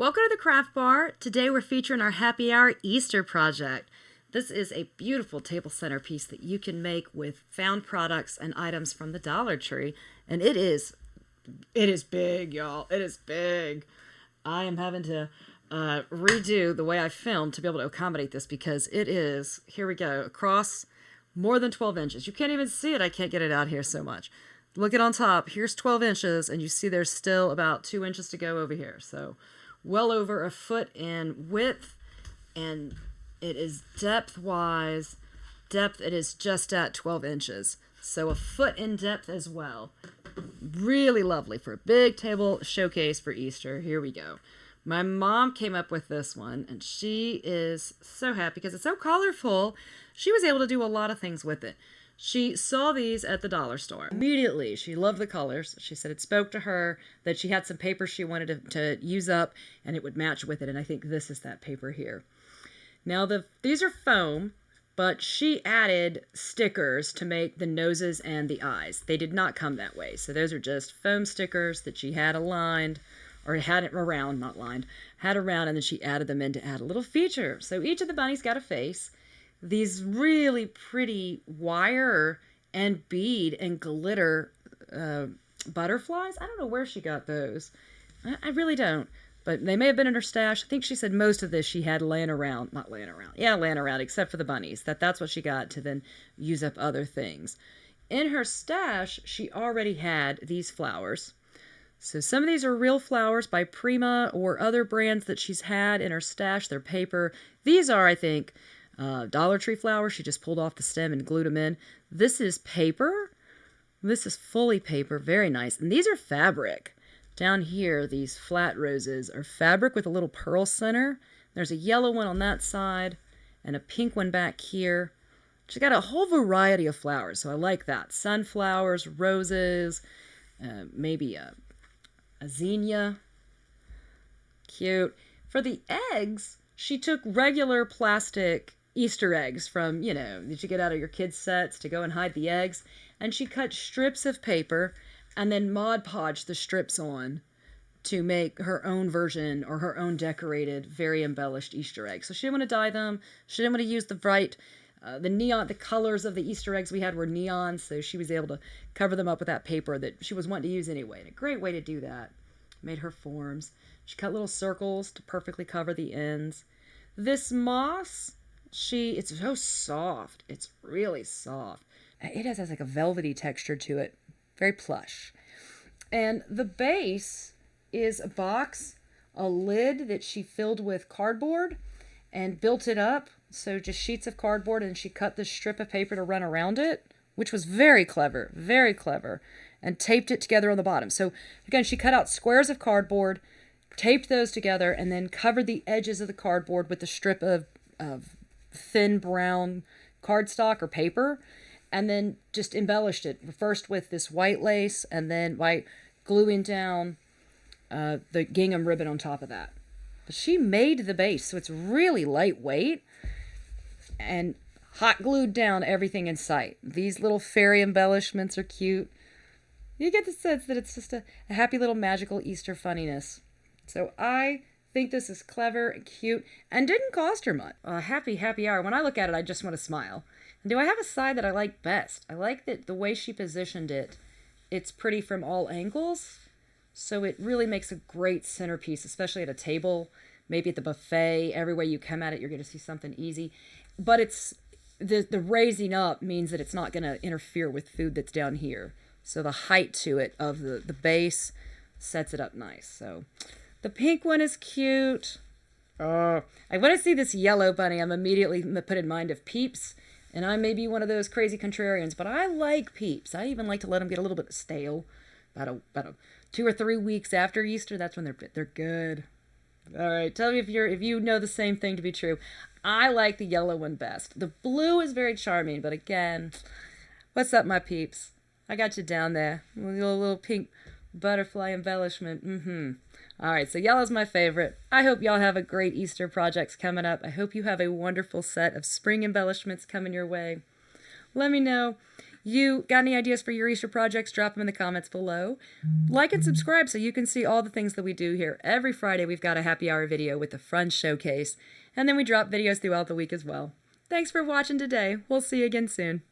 Welcome to the Craft Bar. Today we're featuring our Happy Hour Easter project. This is a beautiful table centerpiece that you can make with found products and items from the Dollar Tree. And it is big, y'all. It is big. I am having to redo the way I filmed to be able to accommodate this because it is, here we go, across more than 12 inches. You can't even see it. I can't get it out here so much. Look at on top. Here's 12 inches, and you see there's still about 2 inches to go over here. So well over a foot in width, and it is depth-wise. Depth, it is just at 12 inches. So a foot in depth as well. Really lovely for a big table showcase for Easter. Here we go. My mom came up with this one, and she is so happy because it's so colorful. She was able to do a lot of things with it. She saw these at the dollar store. Immediately, she loved the colors. She said it spoke to her, that she had some paper she wanted to use up, and it would match with it, and I think this is that paper here. Now, these are foam, but she added stickers to make the noses and the eyes. They did not come that way, so those are just foam stickers that she had aligned, or had it around, not lined, had around, and then she added them in to add a little feature. So each of the bunnies got a face. These really pretty wire and bead and glitter butterflies. I don't know where she got those. I really don't. But they may have been in her stash. I think she said most of this she had laying around. Not laying around. Yeah, laying around, except for the bunnies. That's what she got to then use up other things. In her stash, she already had these flowers. So some of these are real flowers by Prima or other brands that she's had in her stash. They're paper. These are, I think, Dollar Tree flowers. She just pulled off the stem and glued them in. This is paper. This is fully paper. Very nice. And these are fabric. Down here, these flat roses are fabric with a little pearl center. There's a yellow one on that side and a pink one back here. She's got a whole variety of flowers, so I like that. Sunflowers, roses, maybe a zinnia. Cute. For the eggs, she took regular plastic Easter eggs from, that you get out of your kids' sets to go and hide the eggs. And she cut strips of paper and then Mod Podged the strips on to make her own version or her own decorated, very embellished Easter egg. So she didn't want to dye them. She didn't want to use the bright, the colors of the Easter eggs we had were neon, so she was able to cover them up with that paper that she was wanting to use anyway. And a great way to do that. Made her forms. She cut little circles to perfectly cover the ends. This moss, it's so soft. It's really soft. It has like a velvety texture to it. Very plush. And the base is a box, a lid that she filled with cardboard and built it up. So just sheets of cardboard, and she cut this strip of paper to run around it, which was very clever, and taped it together on the bottom. So again, she cut out squares of cardboard, taped those together, and then covered the edges of the cardboard with a strip of thin brown cardstock or paper, and then just embellished it, first with this white lace, and then white gluing down the gingham ribbon on top of that. But she made the base, so it's really lightweight, and hot glued down everything in sight. These little fairy embellishments are cute. You get the sense that it's just a happy little magical Easter funniness. So I think this is clever and cute and didn't cost her much. Happy hour. When I look at it, I just want to smile. And do I have a side that I like best? I like that the way she positioned it, it's pretty from all angles. So it really makes a great centerpiece, especially at a table, maybe at the buffet. Every way you come at it, you're going to see something easy. But it's the raising up means that it's not going to interfere with food that's down here. So the height to it of the base sets it up nice. So the pink one is cute. Oh, I want to see this yellow bunny. I'm immediately put in mind of Peeps. And I may be one of those crazy contrarians, but I like Peeps. I even like to let them get a little bit stale. About 2 or 3 weeks after Easter, that's when they're good. All right, tell me if you know the same thing to be true. I like the yellow one best. The blue is very charming, but again, what's up, my peeps? I got you down there. A little pink butterfly embellishment. All right, so yellow's my favorite. I hope y'all have a great Easter projects coming up. I hope you have a wonderful set of spring embellishments coming your way. Let me know. You got any ideas for your Easter projects? Drop them in the comments below. Like and subscribe so you can see all the things that we do here. Every Friday we've got a happy hour video with a fun showcase. And then we drop videos throughout the week as well. Thanks for watching today. We'll see you again soon.